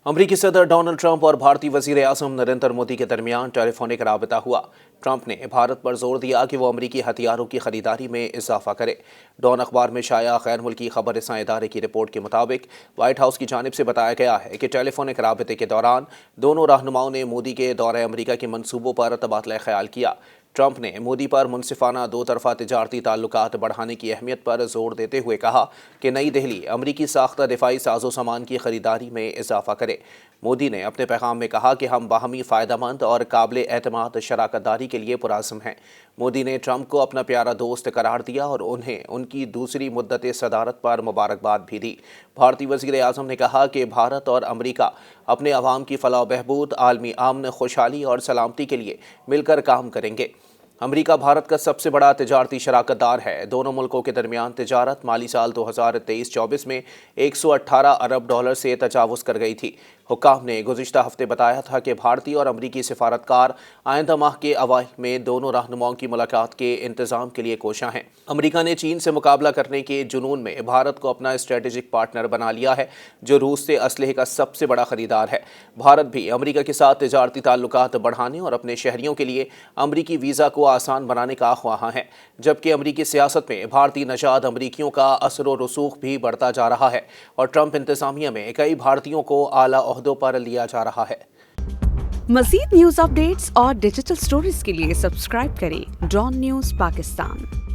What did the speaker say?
अमरीकी सदर Donald Trump और भारतीय वजीर आज़म नरेंद्र मोदी के दरमियान टेलीफोनिक राबता हुआ। ट्रंप ने भारत पर जोर दिया कि वो अमरीकी हथियारों की खरीदारी में इजाफा करे। डॉन अखबार में शाया गैर मुल्की खबर रसां इदारे की रिपोर्ट के मुताबिक व्हाइट हाउस की जानिब से बताया गया है कि टेलीफोनिक राबते के दौरान दोनों रहनुमाओं ने मोदी के दौरे अमरीका के मंसूबों पर तबादला ख्याल किया। ट्रंप ने मोदी पर मुनसिफाना दो तरफा तिजारती ताल्लुकात बढ़ाने की अहमियत पर जोर देते हुए कहा कि नई दिल्ली अमरीकी साख्ता दिफाई साजो सामान की खरीदारी में इजाफा करे। मोदी ने अपने पैगाम में कहा कि हम बाहमी फ़ायदेमंद और काबिल एतमाद शराकतदारी के लिए पुरअज़्म हैं। मोदी ने ट्रंप को अपना प्यारा दोस्त करार दिया और उन्हें उनकी दूसरी मुद्दत सदारत पर मुबारकबाद भी दी। भारतीय वज़ीर आज़म ने कहा कि भारत और अमरीका अपने अवाम की फलाह बहबूद, आलमी अमन, खुशहाली और सलामती के लिए मिलकर काम करेंगे। अमरीका भारत का सबसे बड़ा तिजारती शराकतदार है। दोनों मुल्कों के दरमियान तिजारत माली साल 2023-24 में 118 अरब डॉलर से तजावुज़ कर गई थी। हुक्काम ने गुज़िश्ता हफ्ते बताया था कि भारतीय और अमरीकी सिफारतकार आइंदा माह के अवाइल में दोनों रहनुमाओं की मुलाकात के इंतज़ाम के लिए कोशां हैं। अमरीका ने चीन से मुकाबला करने के जुनून में भारत को अपना स्ट्रेटेजिक पार्टनर बना लिया है, जो रूस से असलहे का सबसे बड़ा खरीदार है। भारत भी अमरीका के साथ तिजारती ताल्लुकात बढ़ाने और अपने शहरियों के लिए अमरीकी वीज़ा को आसान बनाने का ख्वाहां है, जबकि अमरीकी सियासत में भारतीय नजाद अमरीकियों का असर व रसूख भी बढ़ता जा रहा है और ट्रंप इंतज़ामिया में कई भारतीयों को आला ओहदों पर लिया जा रहा है। मज़ीद न्यूज़ अपडेट्स और डिजिटल स्टोरीज के लिए सब्सक्राइब करें डॉन न्यूज़ पाकिस्तान।